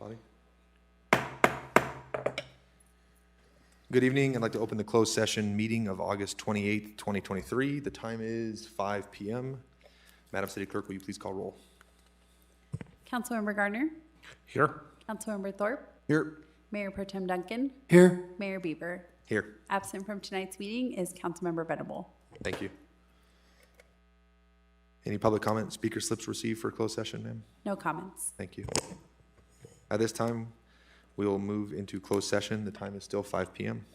Bobby? Good evening. I'd like to open the closed session meeting of August 28th, 2023. The time is 5 p.m. Madam City Clerk, will you please call roll? Councilmember Gardner, Here. Councilmember Thorpe, Here. Mayor Pro Tem Duncan, Here. Mayor Beaver. Here. Absent from tonight's meeting is Councilmember Venable. Thank you. Any public comment, speaker slips received for closed session, ma'am? No comments. Thank you. At this time, we will move into closed session. The time is still 5 p.m.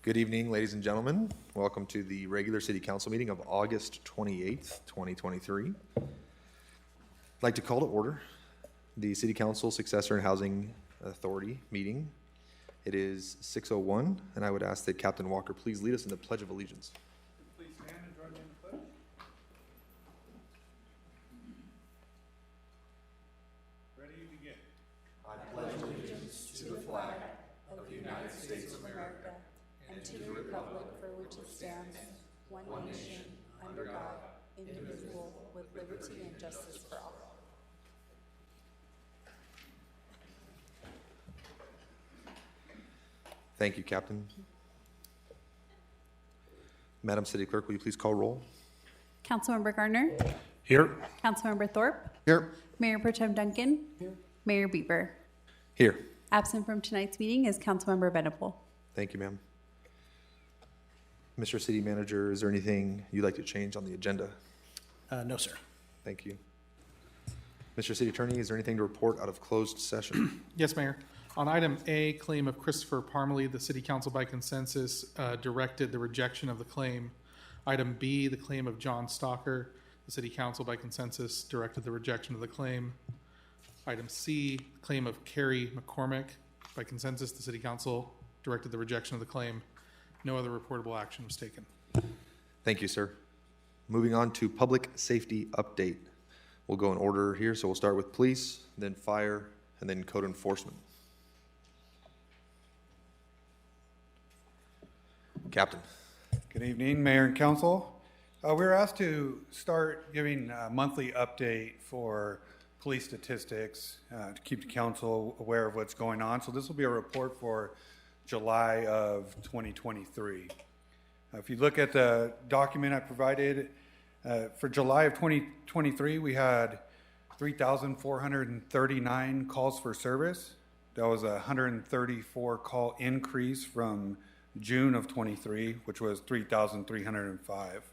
Good evening, ladies and gentlemen. Welcome to the regular city council meeting of August 28th, 2023. I'd like to call to order the City Council Successor and Housing Authority meeting. It is 6:01, and I would ask that Captain Walker please lead us in the Pledge of Allegiance. Please stand and join me in the pledge. Ready, begin. And to the republic for which it stands, one nation, under God, indivisible, with liberty and justice for all. Thank you, Captain. Madam City Clerk, will you please call roll? Councilmember Garner, Here. Councilmember Thorpe, Here. Mayor Pro Tem Duncan, Mayor Bieber. Here. Absent from tonight's meeting is Councilmember Venable. Thank you, ma'am. Mr. City Manager, is there anything you'd like to change on the agenda? No, sir. Thank you. Mr. City Attorney, is there anything to report out of closed session? Yes, Mayor. On item A, claim of Christopher Parmalee, the City Council by consensus directed the rejection of the claim. Item B, the claim of John Stalker, the City Council by consensus directed the rejection of the claim. Item C, claim of Carrie McCormick, by consensus, the City Council directed the rejection of the claim. No other reportable action was taken. Thank you, sir. Moving on to public safety update. We'll go in order here, so we'll start with police, then fire, and then code enforcement. Captain. Good evening, Mayor and Council. We were asked to start giving a monthly update for police statistics to keep the council aware of what's going on. So this will be a report for July of 2023. If you look at the document I provided, for July of 2023, we had 3,439 calls for service. That was a 134 call increase from June of 23, which was 3,305.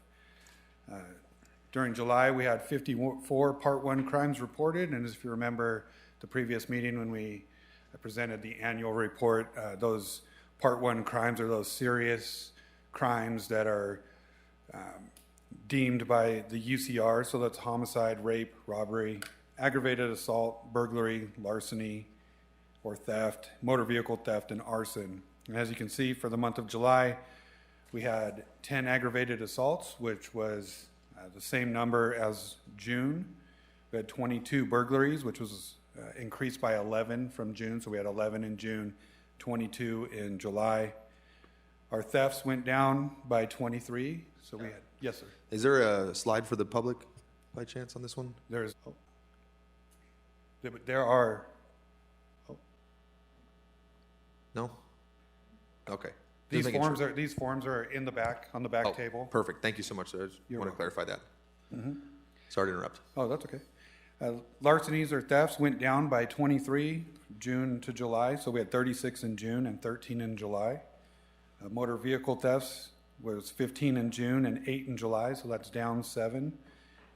During July, we had 54 Part 1 crimes reported, and if you remember the previous meeting when we presented the annual report, those Part 1 crimes are those serious crimes that are deemed by the UCR, so that's homicide, rape, robbery, aggravated assault, burglary, larceny, or theft, motor vehicle theft, and arson. And as you can see, for the month of July, we had 10 aggravated assaults, which was the same number as June. We had 22 burglaries, which was increased by 11 from June. So we had 11 in June, 22 in July. Our thefts went down by 23. So we had, yes, sir. Is there a slide for the public by chance on this one? There are. No? Okay. These Just making forms sure. these forms are in the back, on the back Oh, table. perfect. Thank you so much, sir. I just You're want to welcome. clarify that. Sorry to interrupt. Oh, that's okay. Larcenies or thefts went down by 23 June to July, so we had 36 in June and 13 in July. Motor vehicle thefts was 15 in June and 8 in July, so that's down 7.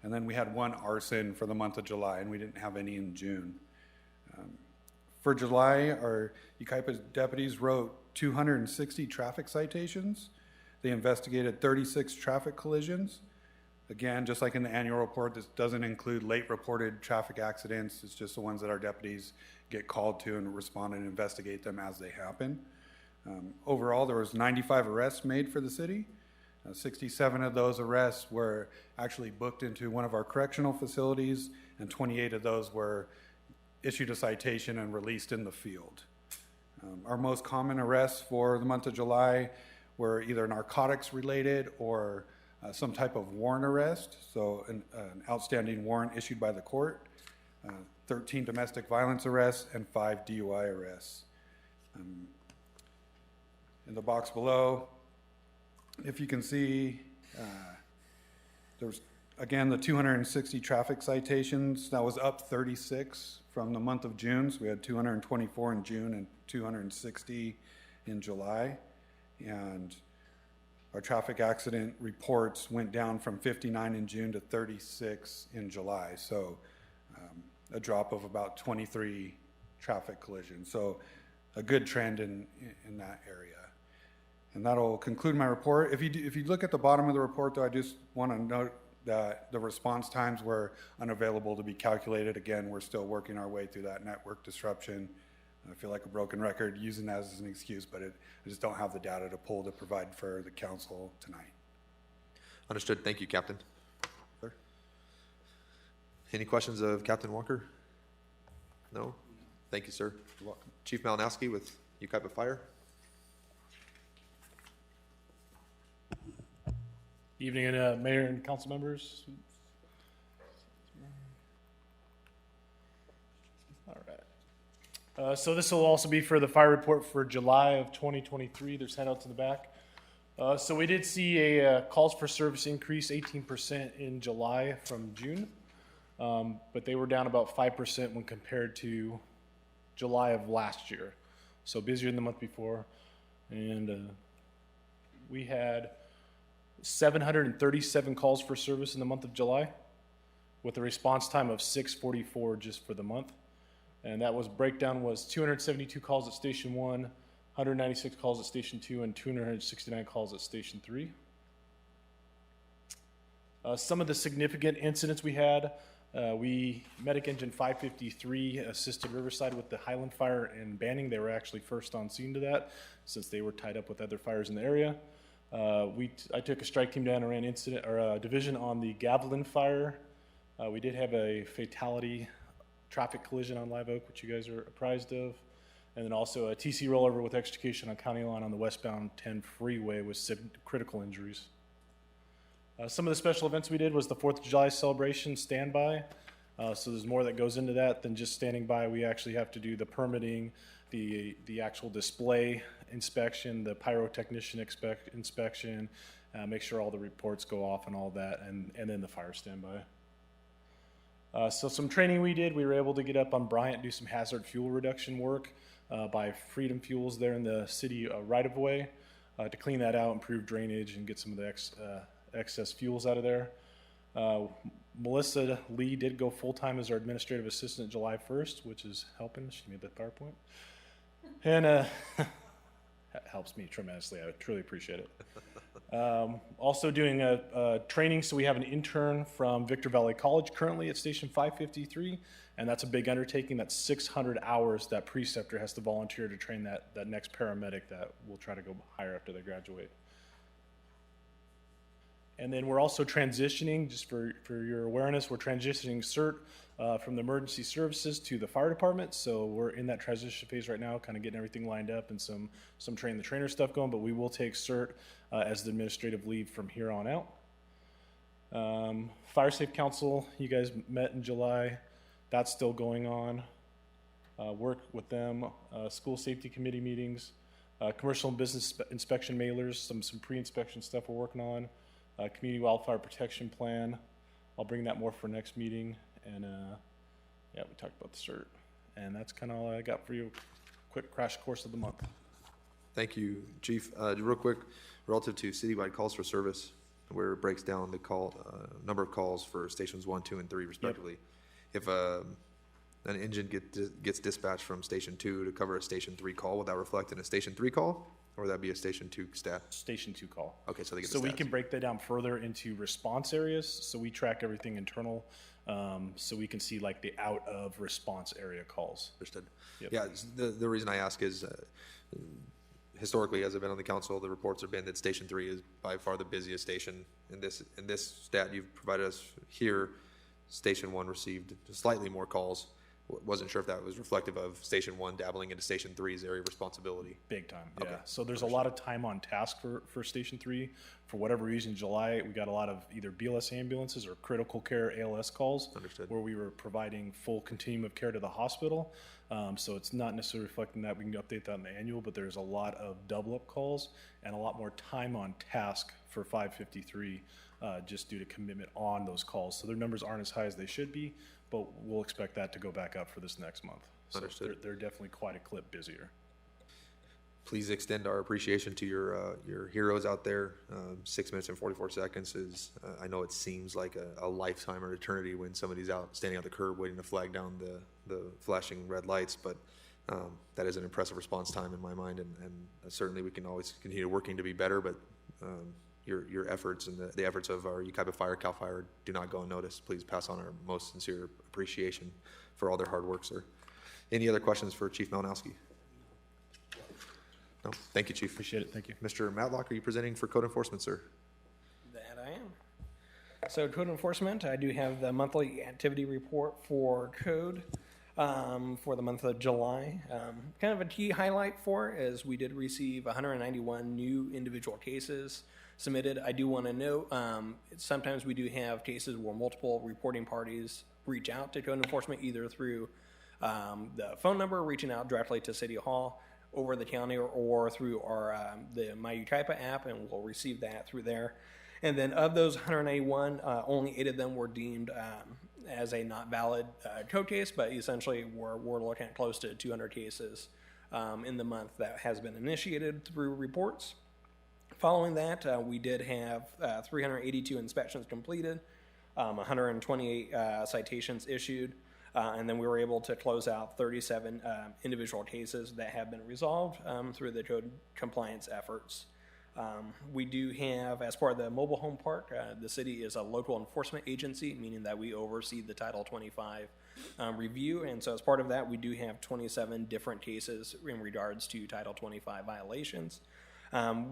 And then we had 1 arson for the month of July, and we didn't have any in June. For July, our Yucaipa deputies wrote 260 traffic citations. They investigated 36 traffic collisions. Again, just like in the annual report, this doesn't include late reported traffic accidents. It's just the ones that our deputies get called to and respond and investigate them as they happen. Overall, there was 95 arrests made for the city. 67 of those arrests were actually booked into one of our correctional facilities, and 28 of those were issued a citation and released in the field. Our most common arrests for the month of July were either narcotics related or some type of warrant arrest, so an outstanding warrant issued by the court, 13 domestic violence arrests, and 5 DUI arrests. In the box below, if you can see, there's again the 260 traffic citations. That was up 36 from the month of June. So we had 224 in June and 260 in July. And our traffic accident reports went down from 59 in June to 36 in July. So a drop of about 23 traffic collisions. So a good trend in that area. And that'll conclude my report. If you look at the bottom of the report, though, I just want to note that the response times were unavailable to be calculated. Again, we're still working our way through that network disruption. I feel like a broken record using that as an excuse, but I just don't have the data to pull to provide for the council tonight. Understood. Thank you, Captain. Sir? Any questions of Captain Walker? No? Thank you, sir. You're welcome. Chief Malinowski with Yucaipa Fire. Evening, Mayor and council members. All right. So this will also be for the fire report for July of 2023. There's handouts in the back. So we did see a calls for service increase 18% in July from June, but they were down about 5% when compared to July of last year. So busier than the month before. And we had 737 calls for service in the month of July, with a response time of 6:44 just for the month. And that was breakdown was 272 calls at Station 1, 196 calls at Station 2, and 269 calls at Station 3. Some of the significant incidents we had, Medic Engine 553 assisted Riverside with the Highland Fire and Banning. They were actually first on scene to that, since they were tied up with other fires in the area. I took a strike team down and ran a division on the Gavilan fire. We did have a fatality traffic collision on Live Oak, which you guys are apprised of. And then also a TC rollover with extrication on County Line on the westbound 10 freeway with critical injuries. Some of the special events we did was the 4th of July celebration standby. So there's more that goes into that than just standing by. We actually have to do the permitting, the actual display inspection, the pyrotechnician inspection, make sure all the reports go off and all that, and then the fire standby. So some training we did, we were able to get up on Bryant, do some hazard fuel reduction work by Freedom Fuels there in the city right-of-way to clean that out, improve drainage, and get some of the excess fuels out of there. Melissa Lee did go full-time as our administrative assistant July 1st, which is helping. She made that PowerPoint. And that helps me tremendously. I truly appreciate it. Also doing a training, so we have an intern from Victor Valley College currently at Station 553, and that's a big undertaking. That's 600 hours that preceptor has to volunteer to train that next paramedic that will try to go higher after they graduate. And then we're also transitioning, just for your awareness, we're transitioning CERT from the emergency services to the fire department. So we're in that transition phase right now, kind of getting everything lined up and some train the trainer stuff going, but we will take CERT as the administrative leave from here on out. Fire Safe Council, you guys met in July. That's still going on. Work with them, school safety committee meetings, commercial and business inspection mailers, some pre-inspection stuff we're working on. Community wildfire protection plan. I'll bring that more for next meeting. And yeah, we talked about the CERT. And that's kind of all I got for you. Quick crash course of the month. Thank you, Chief. Real quick, relative to citywide calls for service, where it breaks down the number of calls for stations 1, 2, and 3 respectively. Yep. If an engine gets dispatched from Station 2 to cover a Station 3 call, will that reflect in a Station 3 call? Or would that be a Station 2 stat? Station 2 call. Okay, so they get So the we stats. can break that down further into response areas. So we track everything internal. So we can see like the out of response area calls. Understood. Yep. Yeah, the reason I ask is historically, as I've been on the council, the reports have been that Station 3 is by far the busiest station. In this stat you've provided us here, Station 1 received slightly more calls. Wasn't sure if that was reflective of Station 1 dabbling into Station 3's area of responsibility. Big time, yeah. Okay. So there's a lot of time on task for Station 3. For whatever reason, in July, we got a lot of either BLS ambulances or critical care ALS calls. Understood. Where we were providing full continuum of care to the hospital. So it's not necessarily reflecting that. We can update that in the annual, but there's a lot of double-up calls and a lot more time on task for 553 just due to commitment on those calls. So their numbers aren't as high as they should be, but we'll expect that to go back up for this next month. So Understood. they're definitely quite a clip busier. Please extend our appreciation to your heroes out there. 6 minutes and 44 seconds is, I know it seems like a lifetime or eternity when somebody's out standing at the curb waiting to flag down the flashing red lights, but That is an impressive response time in my mind, and certainly we can always continue working to be better, but your efforts and the efforts of our Yucaipa Fire, CAL FIRE do not go unnoticed. Please pass on our most sincere appreciation for all their hard work, sir. Any other questions for Chief Malinowski? No? Thank you, Chief. Appreciate it. Thank you. Mr. Matlock, are you presenting for code enforcement, sir? That I am. So code enforcement, I do have the monthly activity report for code for the month of July. Kind of a key highlight for it is we did receive 191 new individual cases submitted. I do want to note, sometimes we do have cases where multiple reporting parties reach out to code enforcement, either through the phone number, reaching out directly to City Hall, over the county, or through our the My Yucaipa app, and we'll receive that through there. And then of those 181, only 8 of them were deemed as a not valid code case, but essentially we're looking at close to 200 cases in the month that has been initiated through reports. Following that, we did have 382 inspections completed, 128 citations issued, and then we were able to close out 37 individual cases that have been resolved through the code compliance efforts. We do have, as part of the mobile home park, the city is a local enforcement agency, meaning that we oversee the Title 25 review, and so as part of that, we do have 27 different cases in regards to Title 25 violations.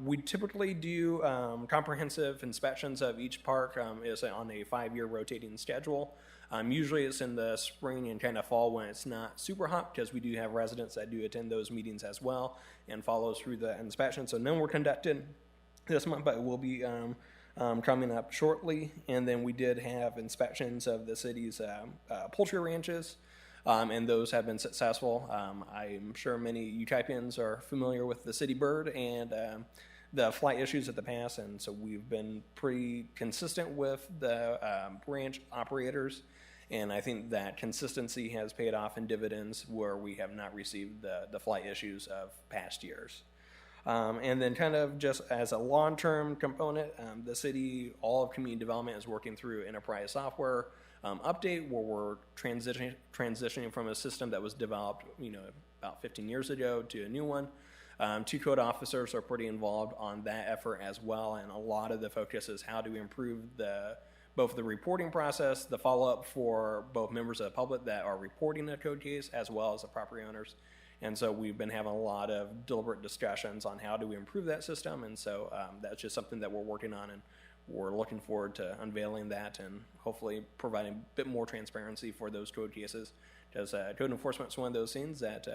We typically do comprehensive inspections of each park is on a 5-year rotating schedule. Usually it's in the spring and kind of fall when it's not super hot, because we do have residents that do attend those meetings as well and follow through the inspection. So none were conducted this month, but it will be coming up shortly. And then we did have inspections of the city's poultry ranches, and those have been successful. I'm sure many Yucaipians are familiar with the city bird and the flight issues at the past, and so we've been pretty consistent with the ranch operators, and I think that consistency has paid off in dividends where we have not received the flight issues of past years. And then kind of just as a long-term component, the city, all of community development is working through enterprise software update, where we're transitioning from a system that was developed, about 15 years ago to a new one. 2 code officers are pretty involved on that effort as well, and a lot of the focus is how to improve both the reporting process, the follow-up for both members of the public that are reporting a code case, as well as the property owners. And so we've been having a lot of deliberate discussions on how do we improve that system, and so that's just something that we're working on, and we're looking forward to unveiling that and hopefully providing a bit more transparency for those code cases, because code enforcement is one of those things that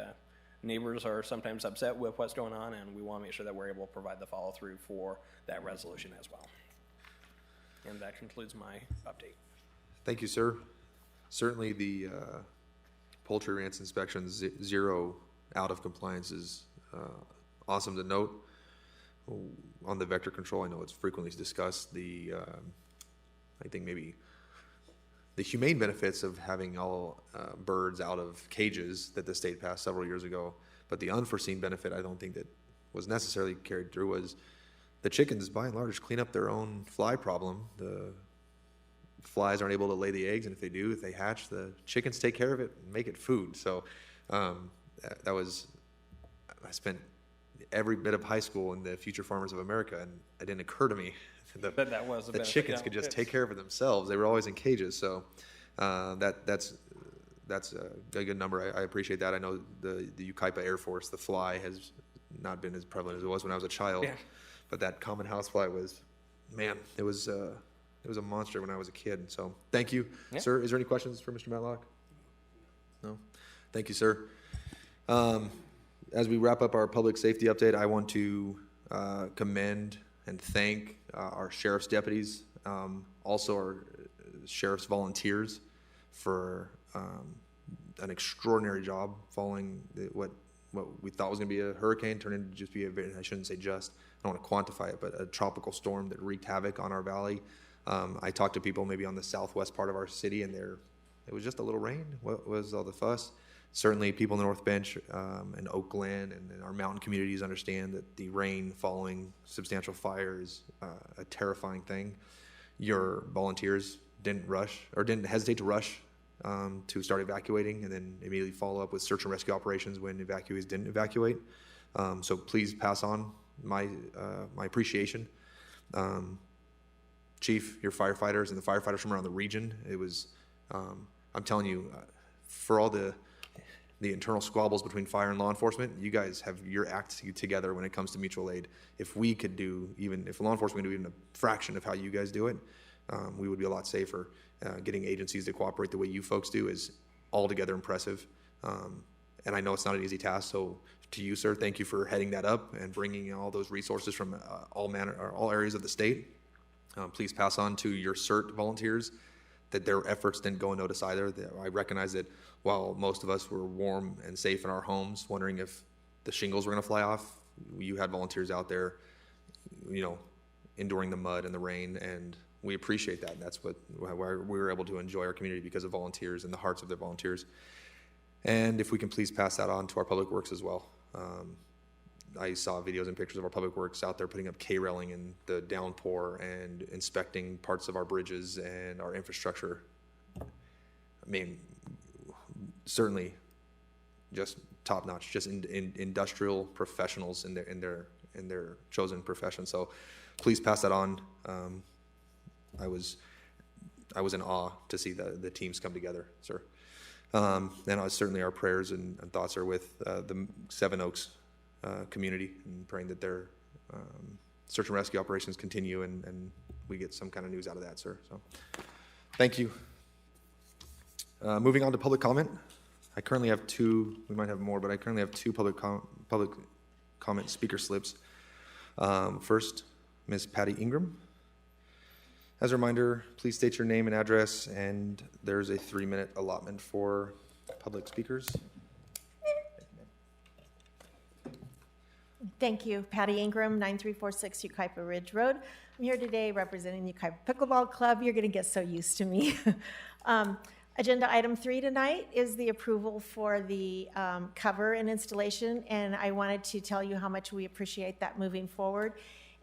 neighbors are sometimes upset with what's going on, and we want to make sure that we're able to provide the follow-through for that resolution as well. And that concludes my update. Thank you, sir. Certainly the poultry ranch inspections, 0 out of compliance is awesome to note. On the vector control, I know it's frequently discussed, I think maybe the humane benefits of having all birds out of cages that the state passed several years ago, but the unforeseen benefit I don't think that was necessarily carried through was the chickens, by and large, clean up their own fly problem. The flies aren't able to lay the eggs, and if they hatch, the chickens take care of it and make it food. So I spent every bit of high school in the Future Farmers of America, and it didn't occur to me that chickens could just take care of it themselves. They were always in cages, so that's a good number. I appreciate that. I know the Yucaipa Air Force, the fly has not been as prevalent as it was when I was a child, but that common housefly was, man, it was a monster when I was a kid. So thank you, sir. Is there any questions for Mr. Matlock? No? Thank you, sir. As we wrap up our public safety update, I want to commend and thank our sheriff's deputies, also our sheriff's volunteers for an extraordinary job following what we thought was going to be a hurricane turned into just be I shouldn't say just, I don't want to quantify it, but a tropical storm that wreaked havoc on our valley. I talked to people maybe on the southwest part of our city, and it was just a little rain. What was all the fuss? Certainly people in the North Bench and Oakland and our mountain communities understand that the rain following substantial fire is a terrifying thing. Your volunteers didn't hesitate to rush to start evacuating, and then immediately follow up with search and rescue operations when evacuees didn't evacuate. So please pass on my appreciation. Chief, your firefighters and the firefighters from around the region, it was, I'm telling you, for all the internal squabbles between fire and law enforcement, you guys have your act together when it comes to mutual aid. If we could do, even if law enforcement could do even a fraction of how you guys do it, we would be a lot safer. Getting agencies to cooperate the way you folks do is altogether impressive. And I know it's not an easy task, so to you, sir, thank you for heading that up and bringing all those resources from all areas of the state. Please pass on to your CERT volunteers that their efforts didn't go unnoticed either. I recognize that while most of us were warm and safe in our homes, wondering if the shingles were going to fly off, you had volunteers out there, enduring the mud and the rain, and we appreciate that. And that's why we were able to enjoy our community, because of volunteers and the hearts of their volunteers. And if we can please pass that on to our public works as well. I saw videos and pictures of our public works out there putting up K-railing in the downpour and inspecting parts of our bridges and our infrastructure. I mean, certainly just top notch, just in industrial professionals in their chosen profession. So please pass that on. I was in awe to see the teams come together, sir. And certainly our prayers and thoughts are with the Seven Oaks community, and praying that their search and rescue operations continue and we get some kind of news out of that, sir. So thank you. Moving on to public comment. I currently have two, we might have more, but I currently have two public comment speaker slips. First, Ms. Patty Ingram. As a reminder, please state your name and address, and there's a 3-minute allotment for public speakers. Thank you. Patty Ingram, 9346 Yucaipa Ridge Road. I'm here today representing the Yucaipa Pickleball Club. You're going to get so used to me. Agenda item 3 tonight is the approval for the cover and installation, and I wanted to tell you how much we appreciate that moving forward.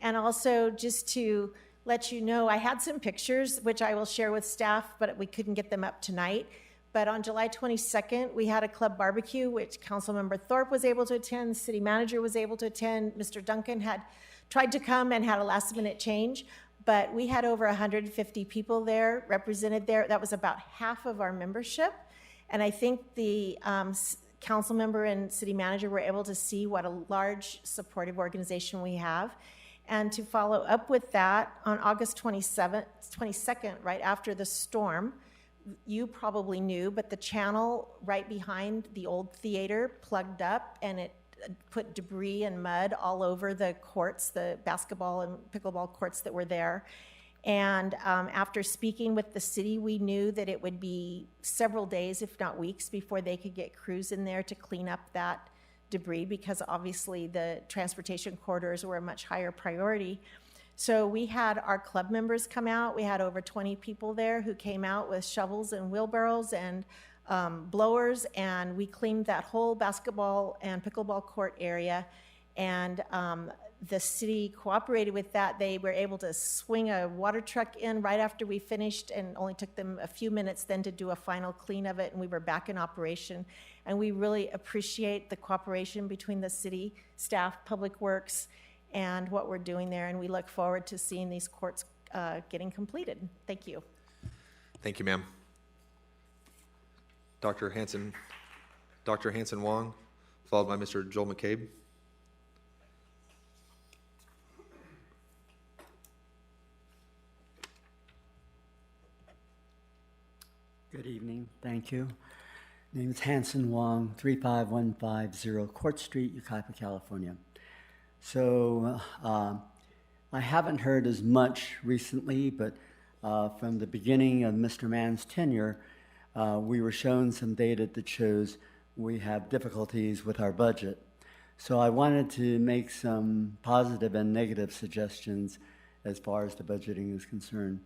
And also just to let you know, I had some pictures, which I will share with staff, but we couldn't get them up tonight. But on July 22nd, we had a club barbecue, which Councilmember Thorpe was able to attend, the city manager was able to attend, Mr. Duncan had tried to come and had a last-minute change, but we had over 150 people there, represented there. That was about half of our membership, and I think the council member and city manager were able to see what a large supportive organization we have. And to follow up with that, on August 22nd, right after the storm, you probably knew, but the channel right behind the old theater plugged up, and it put debris and mud all over the courts, the basketball and pickleball courts that were there. And after speaking with the city, we knew that it would be several days, if not weeks, before they could get crews in there to clean up that debris, because obviously the transportation corridors were a much higher priority. So we had our club members come out. We had over 20 people there who came out with shovels and wheelbarrows and blowers, and we cleaned that whole basketball and pickleball court area. And the city cooperated with that. They were able to swing a water truck in right after we finished, and only took them a few minutes then to do a final clean of it, and we were back in operation. And we really appreciate the cooperation between the city staff, Public Works, and what we're doing there, and we look forward to seeing these courts getting completed. Thank you. Thank you, ma'am. Dr. Hanson Wong, followed by Mr. Joel McCabe. Good evening. Thank you. Name is Hanson Wong, 35150 Court Street, Yucaipa, California. So I haven't heard as much recently, but from the beginning of Mr. Mann's tenure, we were shown some data that shows we have difficulties with our budget. So I wanted to make some positive and negative suggestions as far as the budgeting is concerned.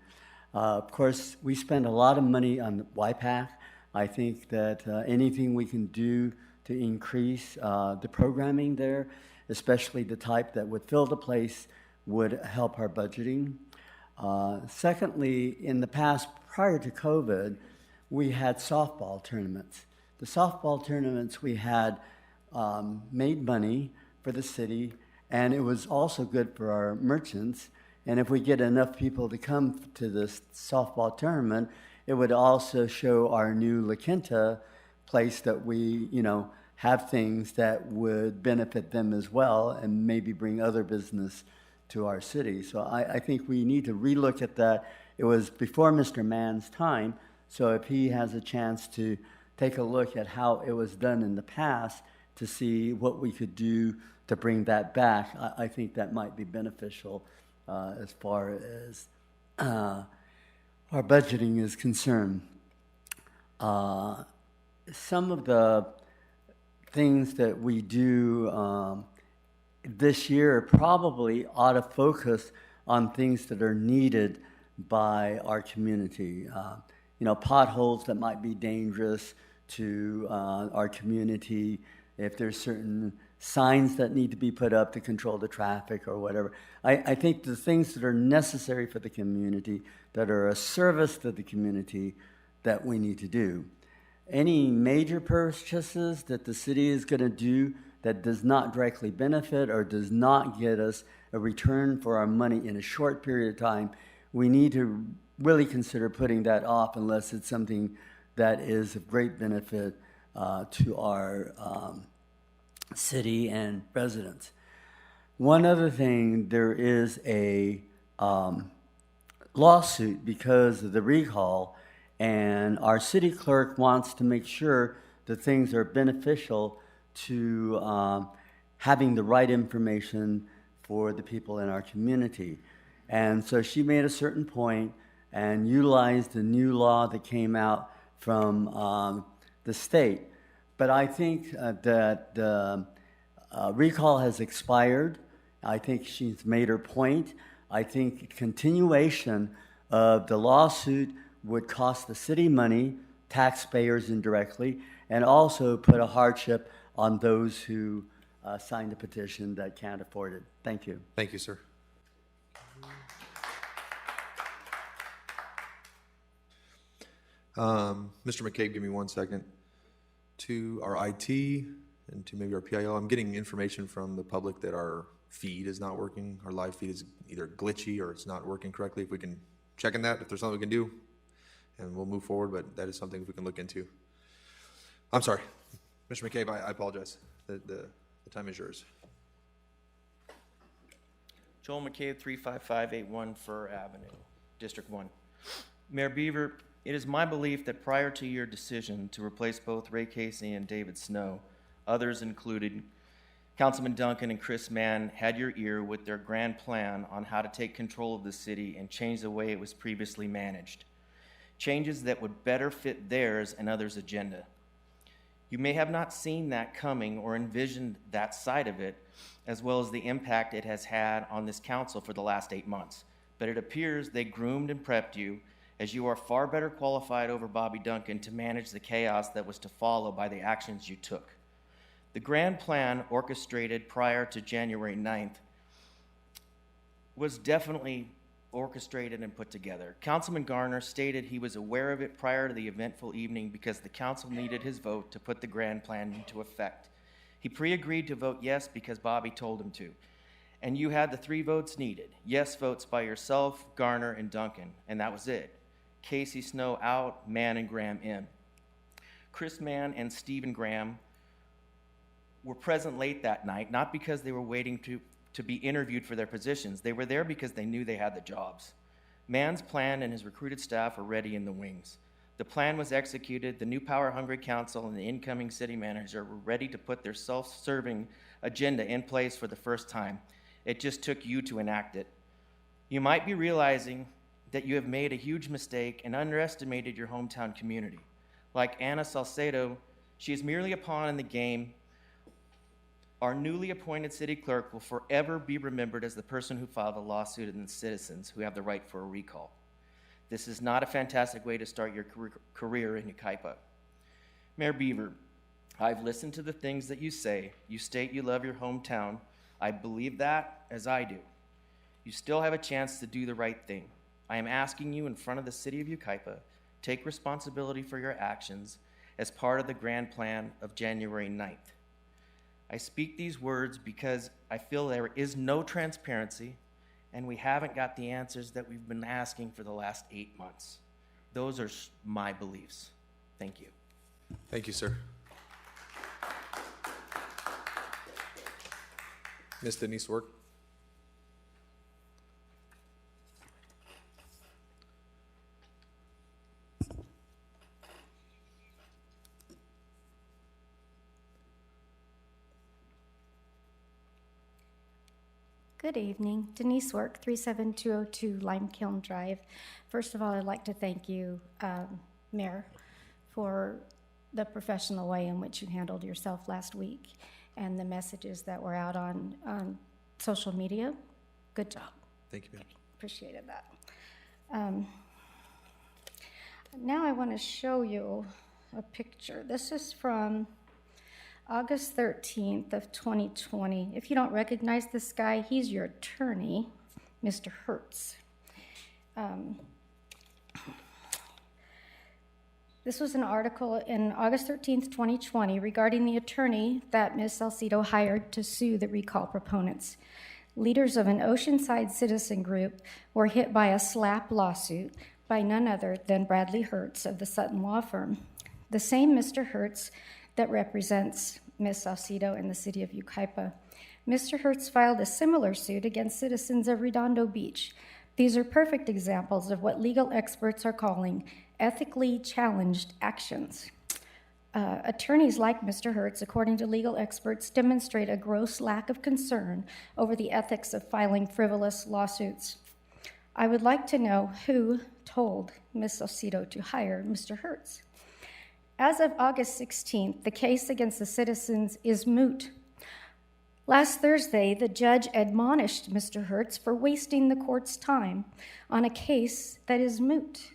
Of course, we spend a lot of money on YPAC. I think that anything we can do to increase the programming there, especially the type that would fill the place, would help our budgeting. Secondly, in the past, prior to COVID, we had softball tournaments. The softball tournaments we had made money for the city, and it was also good for our merchants. And if we get enough people to come to this softball tournament, it would also show our new La Quinta place that we, have things that would benefit them as well and maybe bring other business to our city. So I think we need to relook at that. It was before Mr. Mann's time, so if he has a chance to take a look at how it was done in the past to see what we could do to bring that back, I think that might be beneficial as far as our budgeting is concerned. Some of the things that we do this year probably ought to focus on things that are needed by our community. Potholes that might be dangerous to our community, if there's certain signs that need to be put up to control the traffic or whatever. I think the things that are necessary for the community, that are a service to the community, that we need to do. Any major purchases that the city is going to do that does not directly benefit or does not get us a return for our money in a short period of time, we need to really consider putting that off unless it's something that is of great benefit to our city and residents. One other thing, there is a lawsuit because of the recall, and our city clerk wants to make sure that things are beneficial to having the right information for the people in our community. And so she made a certain point and utilized the new law that came out from the state. But I think that the recall has expired. I think she's made her point. I think continuation of the lawsuit would cost the city money, taxpayers indirectly, and also put a hardship on those who signed the petition that can't afford it. Thank you. Thank you, sir. Mr. McCabe, give me 1 second. To our IT and to maybe our PIO, I'm getting information from the public that our feed is not working. Our live feed is either glitchy or it's not working correctly. If we can check in that, if there's something we can do, and we'll move forward, but that is something we can look into. I'm sorry. Mr. McCabe, I apologize. The time is yours. Joel McCabe, 35581 Fur Avenue, District 1. Mayor Beaver, it is my belief that prior to your decision to replace both Ray Casey and David Snow, others including Councilman Duncan and Chris Mann had your ear with their grand plan on how to take control of the city and change the way it was previously managed. Changes that would better fit theirs and others' agenda. You may have not seen that coming or envisioned that side of it, as well as the impact it has had on this council for the last 8 months. But it appears they groomed and prepped you, as you are far better qualified over Bobby Duncan to manage the chaos that was to follow by the actions you took. The grand plan orchestrated prior to January 9th was definitely orchestrated and put together. Councilman Garner stated he was aware of it prior to the eventful evening because the council needed his vote to put the grand plan into effect. He pre-agreed to vote yes because Bobby told him to. And you had the 3 votes needed. Yes votes by yourself, Garner, and Duncan, and that was it. Casey Snow out, Mann and Graham in. Chris Mann and Stephen Graham were present late that night, not because they were waiting to be interviewed for their positions. They were there because they knew they had the jobs. Mann's plan and his recruited staff were ready in the wings. The plan was executed. The new power-hungry council and the incoming city manager were ready to put their self-serving agenda in place for the first time. It just took you to enact it. You might be realizing that you have made a huge mistake and underestimated your hometown community. Like Anna Salcedo, she is merely a pawn in the game. Our newly appointed city clerk will forever be remembered as the person who filed a lawsuit and the citizens who have the right for a recall. This is not a fantastic way to start your career in Yucaipa. Mayor Beaver, I've listened to the things that you say. You state you love your hometown. I believe that, as I do. You still have a chance to do the right thing. I am asking you in front of the city of Yucaipa take responsibility for your actions as part of the grand plan of January 9th. I speak these words because I feel there is no transparency and we haven't got the answers that we've been asking for the last 8 months. Those are my beliefs. Thank you. Thank you, sir. Ms. Denise Work. Good evening. Denise Work, 37202 Lime Kiln Drive. First of all, I'd like to thank you, Mayor, for the professional way in which you handled yourself last week and the messages that were out on social media. Good job. Thank you, ma'am. Appreciated that. Now I want to show you a picture. This is from August 13th of 2020. If you don't recognize this guy, he's your attorney, Mr. Hertz. This was an article in August 13th, 2020 regarding the attorney that Ms. Salcido hired to sue the recall proponents. Leaders of an Oceanside citizen group were hit by a SLAPP lawsuit by none other than Bradley Hertz of the Sutton Law Firm. The same Mr. Hertz that represents Ms. Salcido in the city of Yucaipa. Mr. Hertz filed a similar suit against citizens of Redondo Beach. These are perfect examples of what legal experts are calling ethically challenged actions. Attorneys like Mr. Hertz, according to legal experts, demonstrate a gross lack of concern over the ethics of filing frivolous lawsuits. I would like to know who told Ms. Salcido to hire Mr. Hertz. As of August 16th, the case against the citizens is moot. Last Thursday, the judge admonished Mr. Hertz for wasting the court's time on a case that is moot.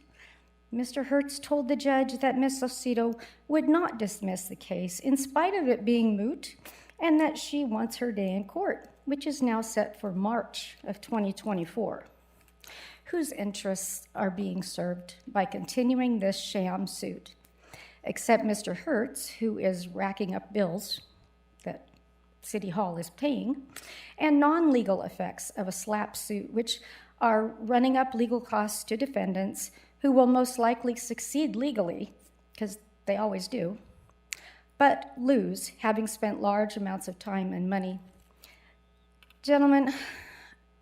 Mr. Hertz told the judge that Ms. Salcido would not dismiss the case in spite of it being moot and that she wants her day in court, which is now set for March of 2024. Whose interests are being served by continuing this sham suit? Except Mr. Hertz, who is racking up bills that City Hall is paying, and non-legal effects of a SLAPP suit, which are running up legal costs to defendants who will most likely succeed legally, because they always do, but lose, having spent large amounts of time and money. Gentlemen,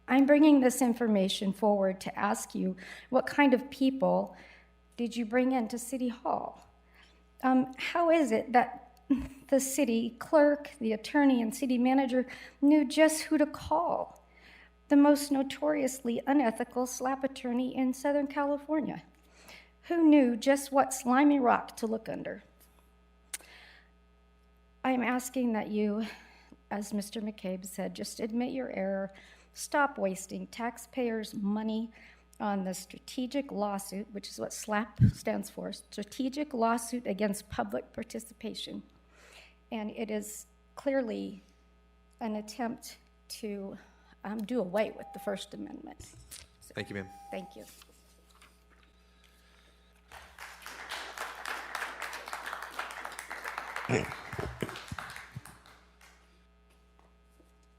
I'm bringing this information forward to ask you, what kind of people did you bring into City Hall? How is it that the city clerk, the attorney, and city manager knew just who to call? The most notoriously unethical SLAPP attorney in Southern California. Who knew just what slimy rock to look under? I am asking that you, as Mr. McCabe said, just admit your error, stop wasting taxpayers' money on the strategic lawsuit, which is what SLAPP stands for, strategic lawsuit against public participation. And it is clearly an attempt to do away with the First Amendment. So, Thank you, ma'am. thank you.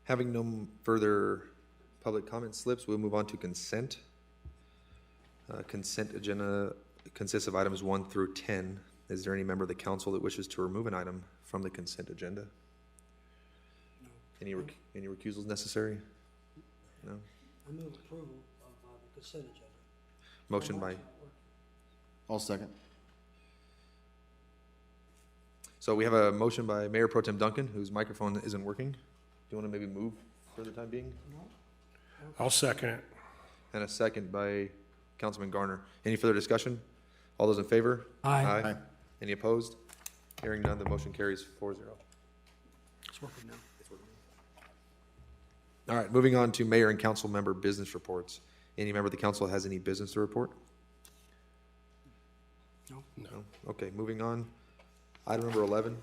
Having no further public comment slips, we'll move on to consent. Consent agenda consists of items 1 through 10. Is there any member of the council that wishes to remove an item from the consent agenda? No. Any recusals necessary? No? I move approval of the consent agenda. Motion by, I'll second. so we have a motion by Mayor Pro Tem Duncan, whose microphone isn't working. Do you want to maybe move for the time being? I'll second it. And a second by Councilman Garner. Any further discussion? All those in favor? Aye. Aye. Any opposed? Hearing none, the motion carries 4-0. It's working now. All right, moving on to mayor and council member business reports. Any member of the council has any business to report? No. No? Okay, moving on. Item number 11.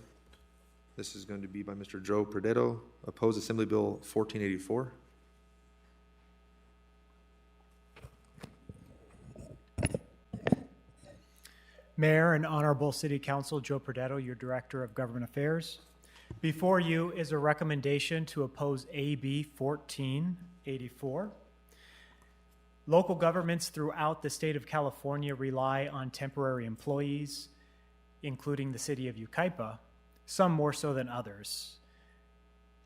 This is going to be by Mr. Joe Perdetto. Oppose Assembly Bill 1484. Mayor and Honorable City Council, Joe Perdetto, your Director of Government Affairs. Before you is a recommendation to oppose AB 1484. Local governments throughout the state of California rely on temporary employees, including the city of Yucaipa, some more so than others.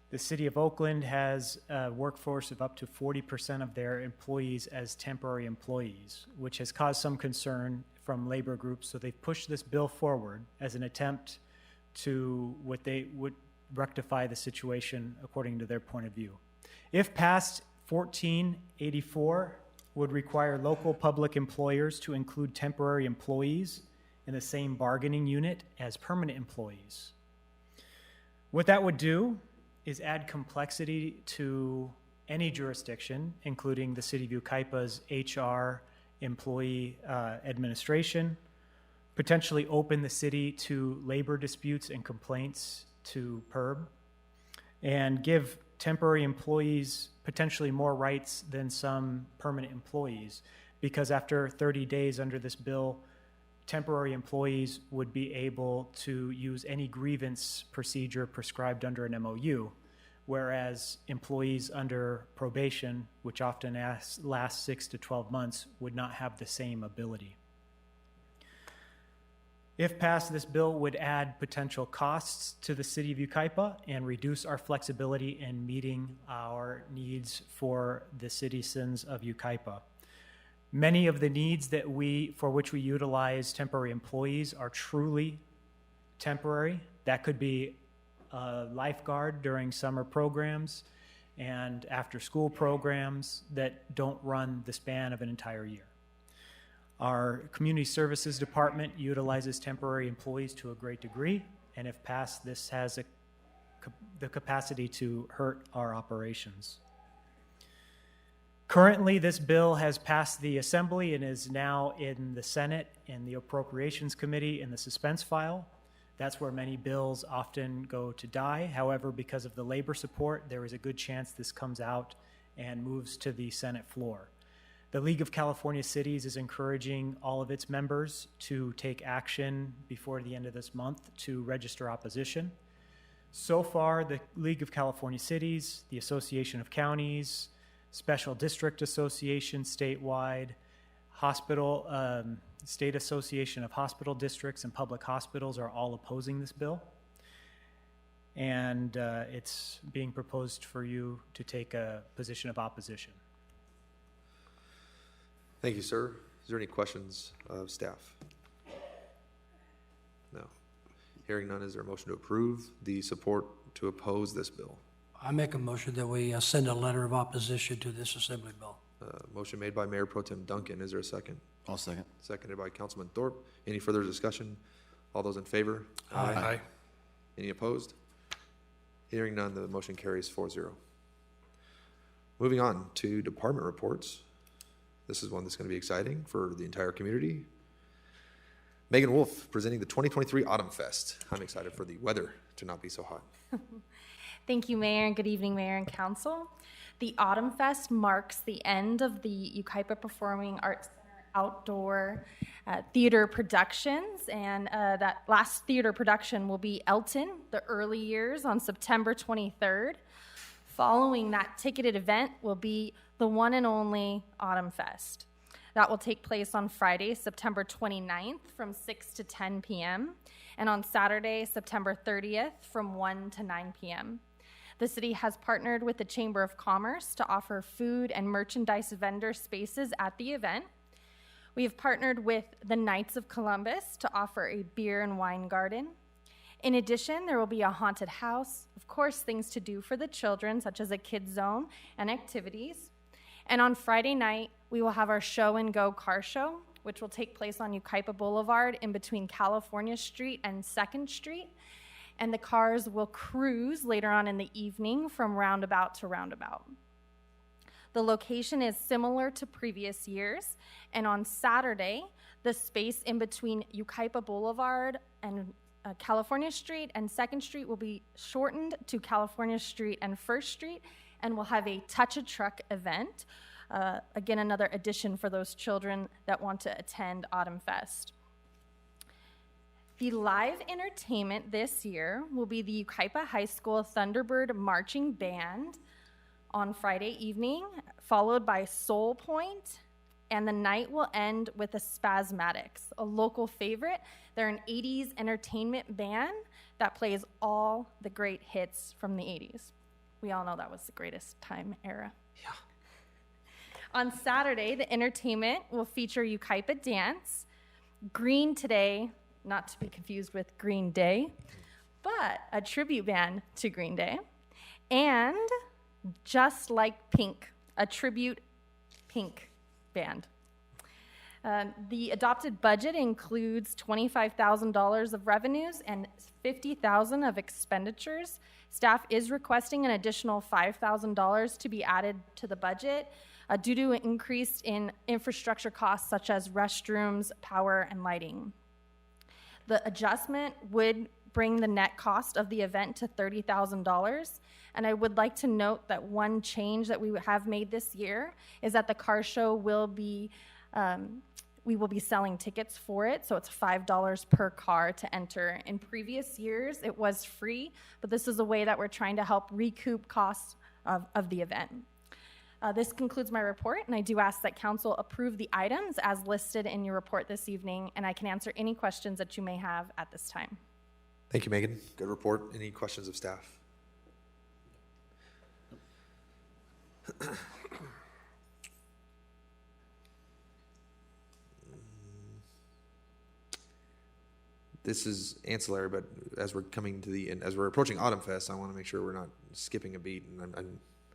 The city of Oakland has a workforce of up to 40% of their employees as temporary employees, which has caused some concern from labor groups. So they've pushed this bill forward as an attempt to what they would rectify the situation according to their point of view. If passed, 1484 would require local public employers to include temporary employees in the same bargaining unit as permanent employees. What that would do is add complexity to any jurisdiction, including the city of Yucaipa's HR, employee administration, potentially open the city to labor disputes and complaints to PERB, and give temporary employees potentially more rights than some permanent employees, because after 30 days under this bill, temporary employees would be able to use any grievance procedure prescribed under an MOU, whereas employees under probation, which often lasts 6 to 12 months, would not have the same ability. If passed, this bill would add potential costs to the city of Yucaipa and reduce our flexibility in meeting our needs for the citizens of Yucaipa. Many of the needs for which we utilize temporary employees are truly temporary. That could be a lifeguard during summer programs and after-school programs that don't run the span of an entire year. Our Community Services Department utilizes temporary employees to a great degree, and if passed, this has the capacity to hurt our operations. Currently, this bill has passed the Assembly and is now in the Senate in the Appropriations Committee in the suspense file. That's where many bills often go to die. However, because of the labor support, there is a good chance this comes out and moves to the Senate floor. The League of California Cities is encouraging all of its members to take action before the end of this month to register opposition. So far, the League of California Cities, the Association of Counties, Special District Association statewide, State Association of Hospital Districts and Public Hospitals are all opposing this bill. And it's being proposed for you to take a position of opposition. Thank you, sir. Is there any questions of staff? No. Hearing none, is there a motion to approve the support to oppose this bill? I make a motion that we send a letter of opposition to this assembly bill. Motion made by Mayor Pro Tem Duncan. Is there a second? I'll second. Seconded by Councilman Thorpe. Any further discussion? All those in favor? Aye. Any opposed? Hearing none, the motion carries 4-0. Moving on to department reports. This is one that's going to be exciting for the entire community. Megan Wolf presenting the 2023 Autumn Fest. I'm excited for the weather to not be so hot. Thank you, Mayor, and good evening, Mayor and Council. The Autumn Fest marks the end of the Yucaipa Performing Arts Center outdoor theater productions, and that last theater production will be Elton, The Early Years, on September 23rd. Following that ticketed event will be the one and only Autumn Fest. That will take place on Friday, September 29th from 6 to 10 p.m. and on Saturday, September 30th from 1 to 9 p.m. The city has partnered with the Chamber of Commerce to offer food and merchandise vendor spaces at the event. We have partnered with the Knights of Columbus to offer a beer and wine garden. In addition, there will be a haunted house, of course, things to do for the children, such as a kids zone and activities. And on Friday night, we will have our show and go car show, which will take place on Yucaipa Boulevard in between California Street and 2nd Street. And the cars will cruise later on in the evening from roundabout to roundabout. The location is similar to previous years, and on Saturday, the space in between Yucaipa Boulevard and California Street and 2nd Street will be shortened to California Street and 1st Street, and we'll have a touch-a-truck event. Again, another addition for those children that want to attend Autumn Fest. The live entertainment this year will be the Yucaipa High School Thunderbird Marching Band on Friday evening, followed by Soul Point, and the night will end with the Spasmatics, a local favorite. They're an 80s entertainment band that plays all the great hits from the 80s. We all know that was the greatest time era. Yeah. On Saturday, the entertainment will feature Yucaipa Dance, Green Today, not to be confused with Green Day, but a tribute band to Green Day, and Just Like Pink, a tribute Pink band. The adopted budget includes $25,000 of revenues and $50,000 of expenditures. Staff is requesting an additional $5,000 to be added to the budget due to an increase in infrastructure costs such as restrooms, power, and lighting. The adjustment would bring the net cost of the event to $30,000. And I would like to note that one change that we have made this year is that the car show will be, we will be selling tickets for it, so it's $5 per car to enter. In previous years, it was free, but this is a way that we're trying to help recoup costs of the event. This concludes my report, and I do ask that council approve the items as listed in your report this evening, and I can answer any questions that you may have at this time. Thank you, Megan. Good report. Any questions of staff? This is ancillary, but as we're coming to the end, as we're approaching Autumn Fest, I want to make sure we're not skipping a beat, and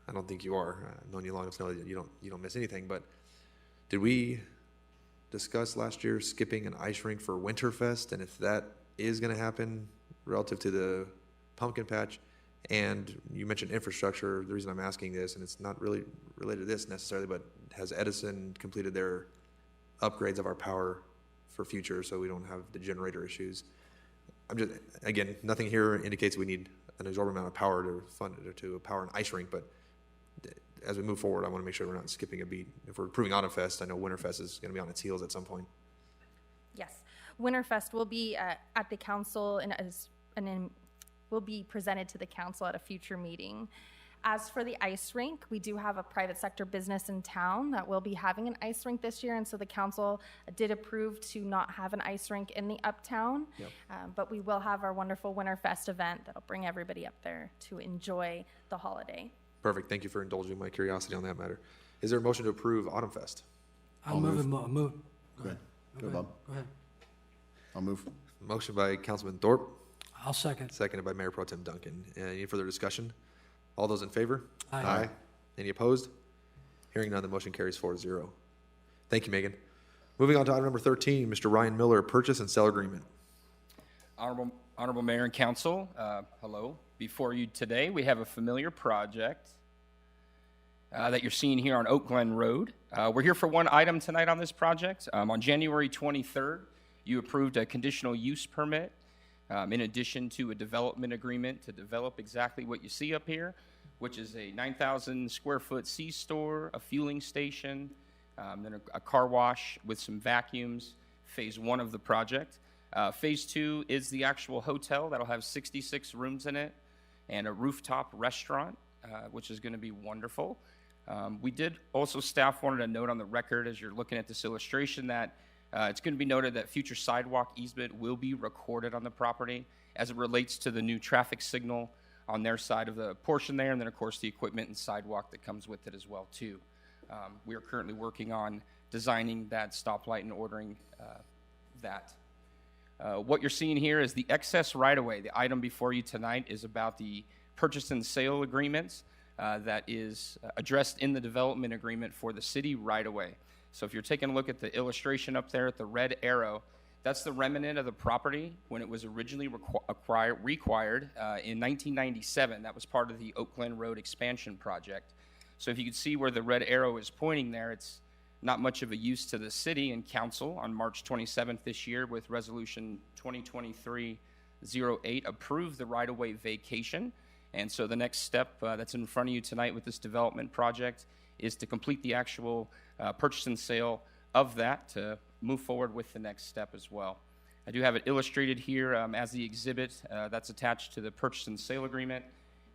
I don't think you are. I've known you long enough to know that you don't miss anything. But did we discuss last year skipping an ice rink for Winterfest, and if that is going to happen relative to the pumpkin patch? And you mentioned infrastructure. The reason I'm asking this, and it's not really related to this necessarily, but has Edison completed their upgrades of our power for future so we don't have the generator issues? I'm just, again, nothing here indicates we need an exorbitant amount of power to fund it or to power an ice rink, but as we move forward, I want to make sure we're not skipping a beat. If we're approving Autumn Fest, I know Winterfest is going to be on its heels at some point. Yes, Winterfest will be at the council and will be presented to the council at a future meeting. As for the ice rink, we do have a private sector business in town that will be having an ice rink this year, and so the council did approve to not have an ice rink in the uptown. Yep. But we will have our wonderful Winterfest event that'll bring everybody up there to enjoy the holiday. Perfect. Thank you for indulging my curiosity on that matter. Is there a motion to approve Autumn Fest? I'll move. Move. Go ahead. Go, Bob. Go ahead. I'll move. Motion by Councilman Thorpe, I'll second. seconded by Mayor Pro Tem Duncan. Any further discussion? All those in favor? Aye. Any opposed? Hearing none, the motion carries 4-0. Thank you, Megan. Moving on to item number 13, Mr. Ryan Miller, purchase and sell agreement. Honorable Mayor and Council, hello. Before you today, we have a familiar project that you're seeing here on Oak Glen Road. We're here for one item tonight on this project. On January 23rd, you approved a conditional use permit in addition to a development agreement to develop exactly what you see up here, which is a 9,000 square foot C-store, a fueling station, then a car wash with some vacuums, phase one of the project. Phase two is the actual hotel that'll have 66 rooms in it and a rooftop restaurant, which is going to be wonderful. We did also, staff wanted a note on the record as you're looking at this illustration that it's going to be noted that future sidewalk easement will be recorded on the property as it relates to the new traffic signal on their side of the portion there, and then of course the equipment and sidewalk that comes with it as well too. We are currently working on designing that stoplight and ordering that. What you're seeing here is the excess right-of-way. The item before you tonight is about the purchase and sale agreements that is addressed in the development agreement for the city right-of-way. So if you're taking a look at the illustration up there at the red arrow, that's the remnant of the property when it was originally required in 1997. That was part of the Oak Glen Road expansion project. So if you can see where the red arrow is pointing there, it's not much of a use to the city and council. On March 27th this year with resolution 2023-08 approved the right-of-way vacation. And so the next step that's in front of you tonight with this development project is to complete the actual purchase and sale of that to move forward with the next step as well. I do have it illustrated here as the exhibit that's attached to the purchase and sale agreement.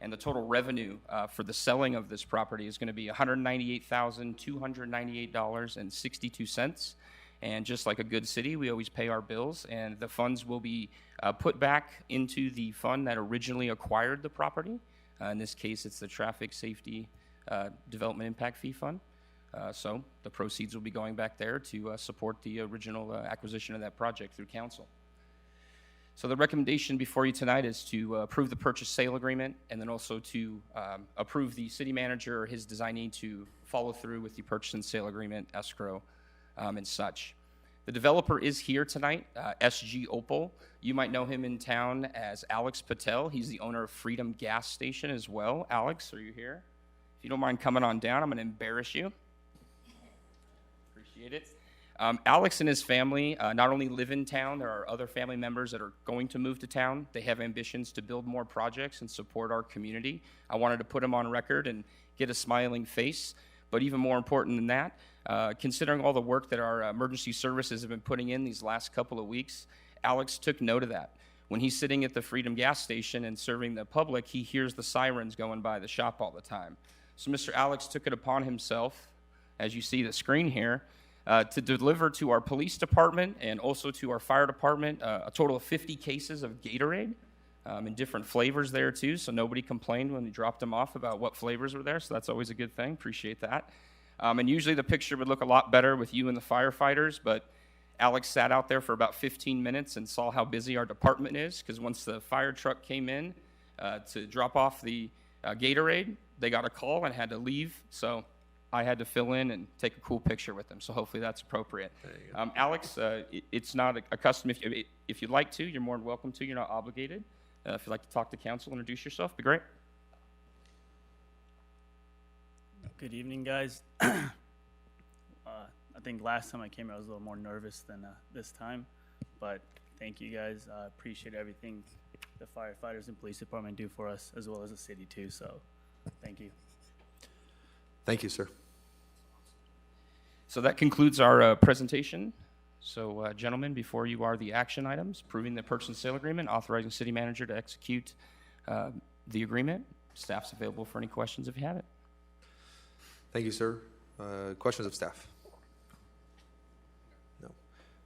And the total revenue for the selling of this property is going to be $198,298.62. And just like a good city, we always pay our bills, and the funds will be put back into the fund that originally acquired the property. In this case, it's the Traffic Safety Development Impact Fee Fund. So the proceeds will be going back there to support the original acquisition of that project through council. So the recommendation before you tonight is to approve the purchase sale agreement, and then also to approve the city manager or his designee to follow through with the purchase and sale agreement, escrow, and such. The developer is here tonight, SG Opal. You might know him in town as Alex Patel. He's the owner of Freedom Gas Station as well. Alex, are you here? If you don't mind coming on down, I'm going to embarrass you. Appreciate it. Alex and his family not only live in town, there are other family members that are going to move to town. They have ambitions to build more projects and support our community. I wanted to put him on record and get a smiling face. But even more important than that, considering all the work that our emergency services have been putting in these last couple of weeks, Alex took note of that. When he's sitting at the Freedom gas station and serving the public, he hears the sirens going by the shop all the time. So Mr. Alex took it upon himself, as you see the screen here, to deliver to our police department and also to our fire department a total of 50 cases of Gatorade in different flavors there too, so nobody complained when we dropped them off about what flavors were there, so that's always a good thing. Appreciate that. And usually the picture would look a lot better with you and the firefighters, but Alex sat out there for about 15 minutes and saw how busy our department is, because once the fire truck came in to drop off the Gatorade, they got a call and had to leave, so I had to fill in and take a cool picture with them, so hopefully that's appropriate. Alex, it's not a custom. If you'd like to, you're more than welcome to. You're not obligated. If you'd like to talk to council, introduce yourself, be great. Good evening, guys. I think last time I came here, I was a little more nervous than this time, but thank you guys. I appreciate everything the firefighters and police department do for us, as well as the city too, so thank you. Thank you, sir. So that concludes our presentation. So gentlemen, before you are the action items, approving the purchase and sale agreement, authorizing city manager to execute the agreement. Staff's available for any questions if you have it. Thank you, sir. Questions of staff? No.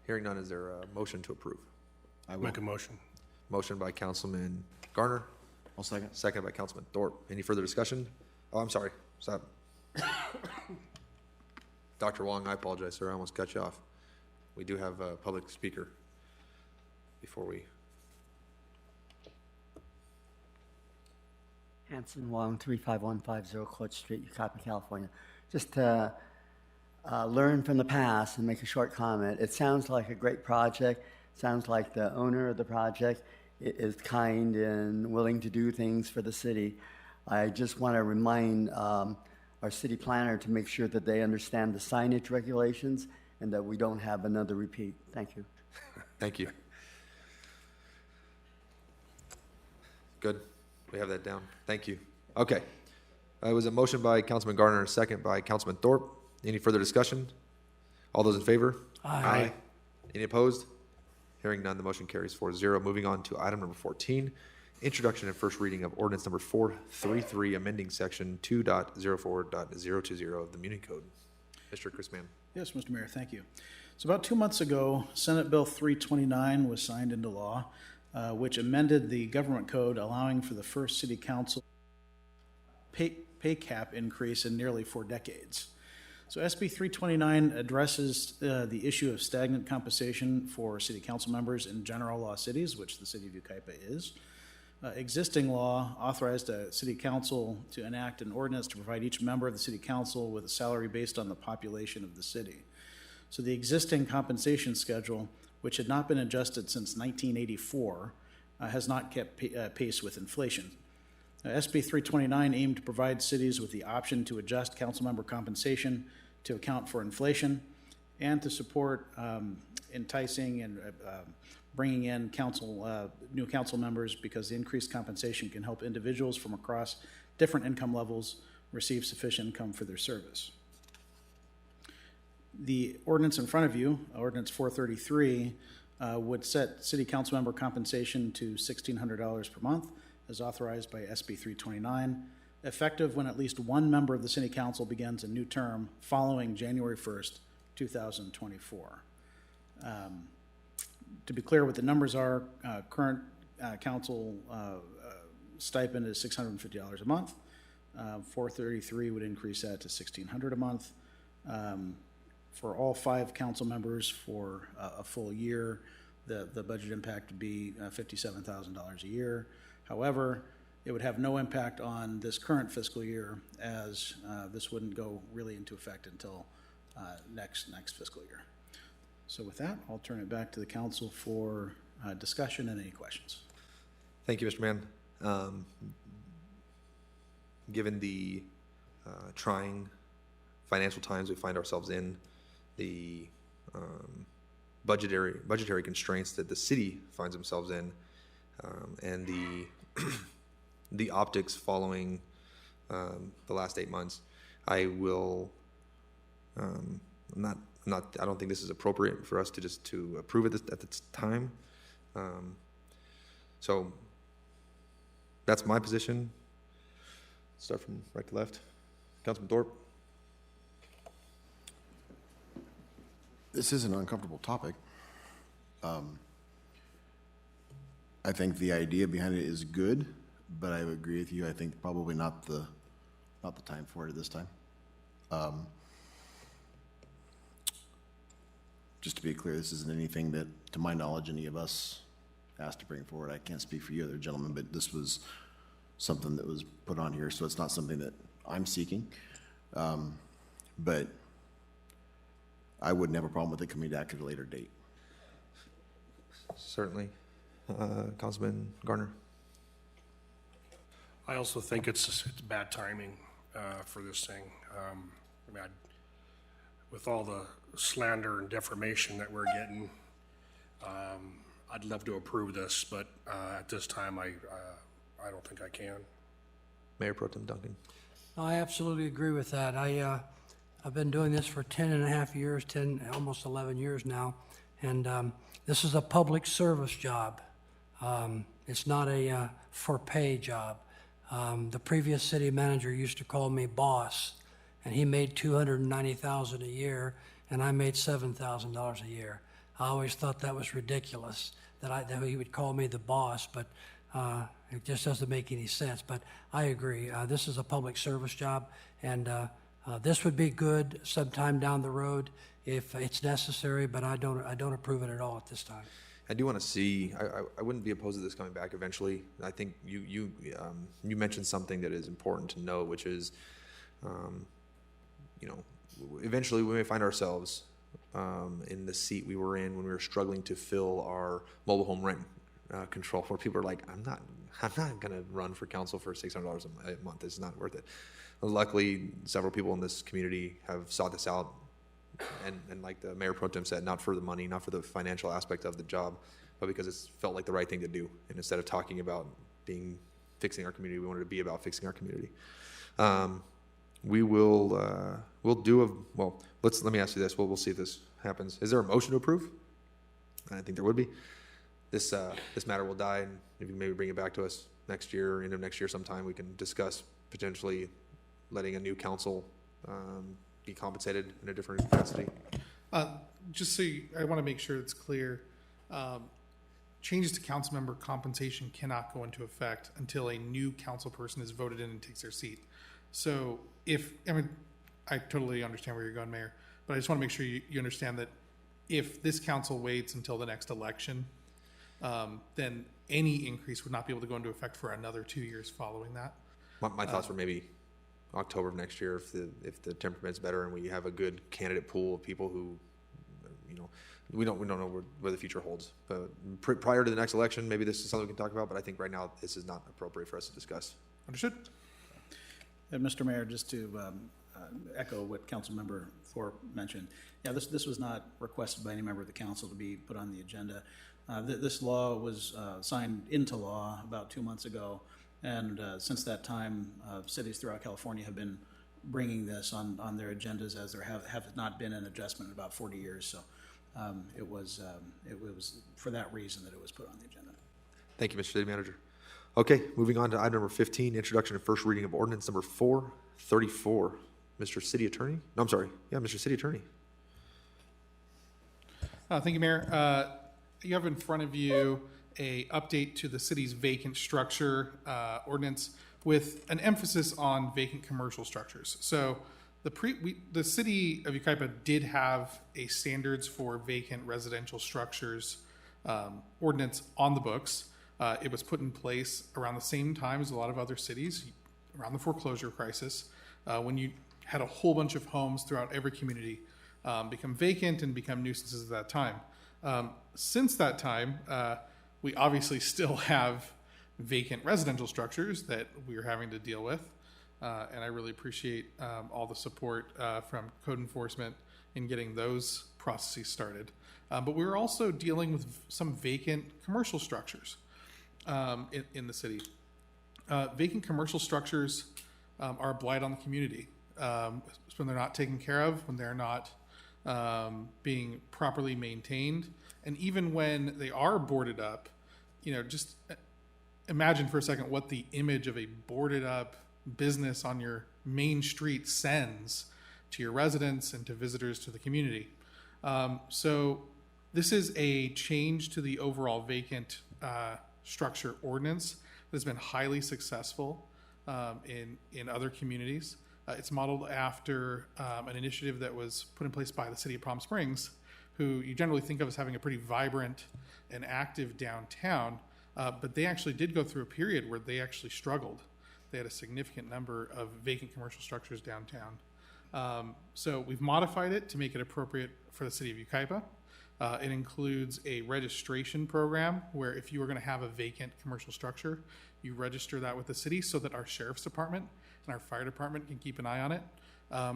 Hearing none, is there a motion to approve? I will. Make a motion. Motion by Councilman Garner. I'll second. Second by Councilman Thorpe. Any further discussion? Oh, I'm sorry. Stop. Dr. Wong, I apologize, sir. I almost cut you off. We do have a public speaker before we. Hanson Wong, 35150 Court Street, Yucaipa, California. Just to learn from the past and make a short comment. It sounds like a great project. Sounds like the owner of the project is kind and willing to do things for the city. I just want to remind our city planner to make sure that they understand the signage regulations and that we don't have another repeat. Thank you. Thank you. Good. We have that down. Thank you. Okay. It was a motion by Councilman Garner, a second by Councilman Thorpe. Any further discussion? All those in favor? Aye. Any opposed? Hearing none, the motion carries 4-0. Moving on to item number 14, introduction and first reading of ordinance number 433, amending section 2.04.020 of the Muni Code. Mr. Chris Mann. Yes, Mr. Mayor, thank you. So about 2 months ago, Senate Bill 329 was signed into law, which amended the government code, allowing for the first city council pay cap increase in nearly 4 decades. So SB 329 addresses the issue of stagnant compensation for city council members in general law cities, which the city of Yucaipa is. Existing law authorized a city council to enact an ordinance to provide each member of the city council with a salary based on the population of the city. So the existing compensation schedule, which had not been adjusted since 1984, has not kept pace with inflation. SB 329 aimed to provide cities with the option to adjust council member compensation to account for inflation and to support enticing and bringing in new council members, because the increased compensation can help individuals from across different income levels receive sufficient income for their service. The ordinance in front of you, Ordinance 433, would set city council member compensation to $1,600 per month, as authorized by SB 329, effective when at least one member of the city council begins a new term following January 1st, 2024. To be clear what the numbers are, current council stipend is $650 a month. 433 would increase that to $1,600 a month. For all 5 council members for a full year, the budget impact would be $57,000 a year. However, it would have no impact on this current fiscal year, as this wouldn't go really into effect until next fiscal year. So with that, I'll turn it back to the council for discussion and any questions. Thank you, Mr. Mann. Given the trying financial times we find ourselves in, the budgetary constraints that the city finds themselves in, and the optics following the last 8 months, I will I don't think this is appropriate for us to approve it at this time. So that's my position. Start from right to left. Councilman Thorpe. This is an uncomfortable topic. I think the idea behind it is good, but I would agree with you. I think probably not the time for it at this time. Just to be clear, this isn't anything that, to my knowledge, any of us asked to bring forward. I can't speak for you other gentlemen, but this was something that was put on here, so it's not something that I'm seeking. But I wouldn't have a problem with it coming back at a later date. Certainly. Councilman Garner. I also think it's bad timing for this thing. With all the slander and defamation that we're getting, I'd love to approve this, but at this time, I don't think I can. Mayor Pro Tem Duncan. I absolutely agree with that. I've been doing this for 10 and a half years, almost 11 years now, and this is a public service job. It's not a for pay job. The previous city manager used to call me boss, and he made $290,000 a year, and I made $7,000 a year. I always thought that was ridiculous that he would call me the boss, but it just doesn't make any sense. But I agree. This is a public service job, and this would be good sometime down the road if it's necessary. But I don't approve it at all at this time. I do want to see. I wouldn't be opposed to this coming back eventually. I think you mentioned something that is important to know, which is, eventually we may find ourselves in the seat we were in when we were struggling to fill our mobile home rent control, where people are like, I'm not going to run for council for $600 a month. It's not worth it. Luckily, several people in this community have sought this out. And like the Mayor Pro Tem said, not for the money, not for the financial aspect of the job, but because it's felt like the right thing to do. And instead of talking about fixing our community, we wanted to be about fixing our community. Let me ask you this. We'll see if this happens. Is there a motion to approve? I think there would be. This matter will die, and if you maybe bring it back to us next year, or end of next year sometime, we can discuss potentially letting a new council be compensated in a different capacity. I want to make sure it's clear. Changes to council member compensation cannot go into effect until a new council person is voted in and takes their seat. So I totally understand where you're going, Mayor, but I just want to make sure you understand that if this council waits until the next election, then any increase would not be able to go into effect for another 2 years following that. My thoughts were maybe October of next year, if the temperament's better and we have a good candidate pool of people who, we don't know where the future holds. But prior to the next election, maybe this is something we can talk about. But I think right now this is not appropriate for us to discuss. Understood. And Mr. Mayor, just to echo what Councilmember Thorpe mentioned, yeah, this was not requested by any member of the council to be put on the agenda. This law was signed into law about 2 months ago. And since that time, cities throughout California have been bringing this on their agendas, as there have not been an adjustment in about 40 years. So it was for that reason that it was put on the agenda. Thank you, Mr. City Manager. Okay, moving on to item number 15, introduction and first reading of ordinance number 434. Mr. City Attorney? No, I'm sorry. Yeah, Mr. City Attorney. Thank you, Mayor. You have in front of you a update to the city's vacant structure ordinance with an emphasis on vacant commercial structures. So the city of Yucaipa did have a standards for vacant residential structures ordinance on the books. It was put in place around the same time as a lot of other cities, around the foreclosure crisis, when you had a whole bunch of homes throughout every community become vacant and become nuisances at that time. Since that time, we obviously still have vacant residential structures that we are having to deal with. And I really appreciate all the support from code enforcement in getting those processes started. But we're also dealing with some vacant commercial structures in the city. Vacant commercial structures are a blight on the community. When they're not taken care of, when they're not being properly maintained, and even when they are boarded up, just imagine for a second what the image of a boarded up business on your main street sends to your residents and to visitors to the community. So this is a change to the overall vacant structure ordinance that has been highly successful in other communities. It's modeled after an initiative that was put in place by the city of Palm Springs, who you generally think of as having a pretty vibrant and active downtown, but they actually did go through a period where they actually struggled. They had a significant number of vacant commercial structures downtown. So we've modified it to make it appropriate for the city of Yucaipa. It includes a registration program where if you are going to have a vacant commercial structure, you register that with the city so that our sheriff's department and our fire department can keep an eye on it.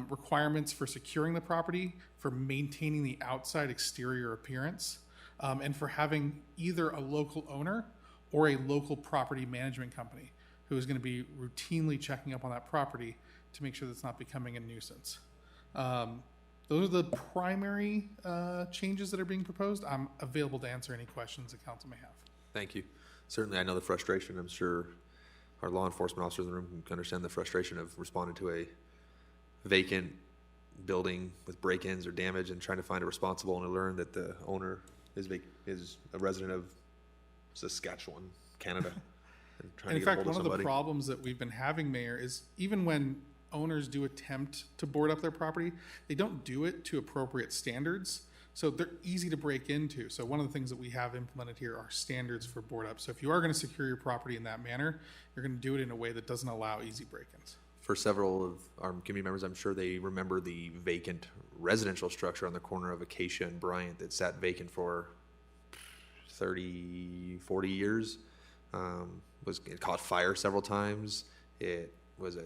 Requirements for securing the property, for maintaining the outside exterior appearance, and for having either a local owner or a local property management company who is going to be routinely checking up on that property to make sure that it's not becoming a nuisance. Those are the primary changes that are being proposed. I'm available to answer any questions that council may have. Thank you. Certainly, I know the frustration. I'm sure our law enforcement officers in the room can understand the frustration of responding to a vacant building with break-ins or damage and trying to find a responsible and to learn that the owner is a resident of Saskatchewan, Canada. And in fact, one of the problems that we've been having, Mayor, is even when owners do attempt to board up their property, they don't do it to appropriate standards. So they're easy to break into. So one of the things that we have implemented here are standards for board up. So if you are going to secure your property in that manner, you're going to do it in a way that doesn't allow easy break-ins. For several of our community members, I'm sure they remember the vacant residential structure on the corner of Acacia and Bryant that sat vacant for 30, 40 years. It caught fire several times. It was a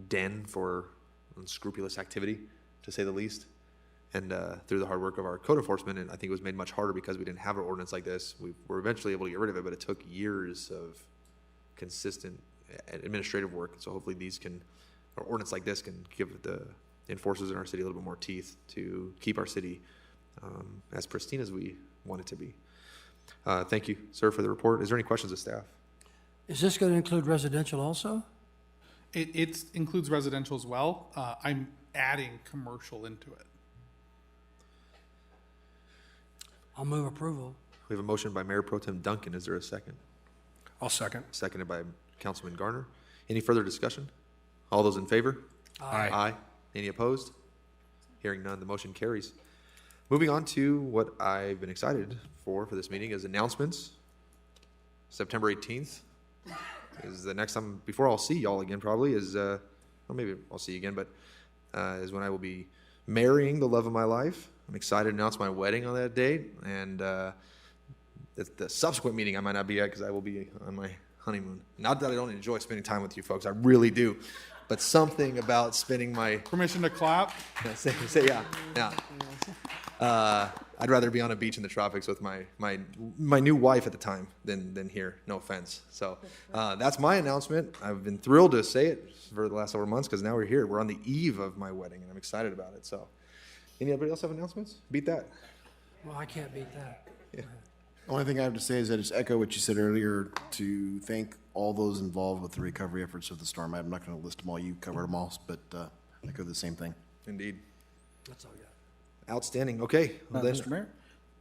den for unscrupulous activity, to say the least. And through the hard work of our code enforcement, and I think it was made much harder because we didn't have an ordinance like this. We were eventually able to get rid of it, but it took years of consistent administrative work. So hopefully or ordinance like this can give the enforcers in our city a little bit more teeth to keep our city as pristine as we want it to be. Thank you, sir, for the report. Is there any questions of staff? Is this going to include residential also? It includes residential as well. I'm adding commercial into it. I'll move approval. We have a motion by Mayor Pro Tem Duncan. Is there a second? I'll second. Seconded by Councilman Garner. Any further discussion? All those in favor? Aye. Aye. Any opposed? Hearing none, the motion carries. Moving on to what I've been excited for this meeting is announcements. September 18th is the next time, before I'll see y'all again probably, well, maybe I'll see you again, but is when I will be marrying the love of my life. I'm excited to announce my wedding on that date, and the subsequent meeting I might not be at because I will be on my honeymoon. Not that I don't enjoy spending time with you folks, I really do, but something about spending my... Permission to clap? Yeah. I'd rather be on a beach in the tropics with my new wife at the time than here. No offense. So that's my announcement. I've been thrilled to say it for the last several months because now we're here. We're on the eve of my wedding, and I'm excited about it. So Anybody else have announcements? Beat that. Well, I can't beat that. Only thing I have to say is that just echo what you said earlier, to thank all those involved with the recovery efforts of the storm. I'm not going to list them all, you covered them all, but echo the same thing. Indeed. That's all I got. Outstanding. Okay. Well, then, Mr. Mayor,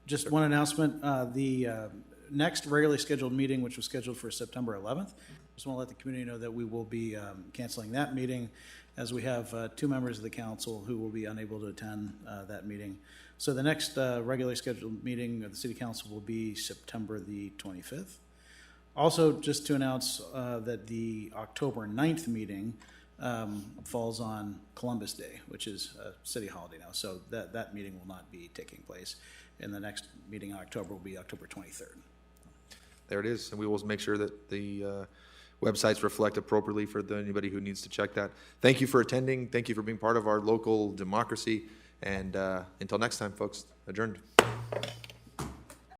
just one announcement. The next regularly scheduled meeting, which was scheduled for September 11th, just want to let the community know that we will be canceling that meeting, as we have two members of the council who will be unable to attend that meeting. So the next regularly scheduled meeting of the city council will be September the 25th. Also, just to announce that the October 9th meeting falls on Columbus Day, which is a city holiday now. So that meeting will not be taking place. And the next meeting in October will be October 23rd. there it is. And we will make sure that the websites reflect appropriately for anybody who needs to check that. Thank you for attending. Thank you for being part of our local democracy. And until next time, folks, adjourned.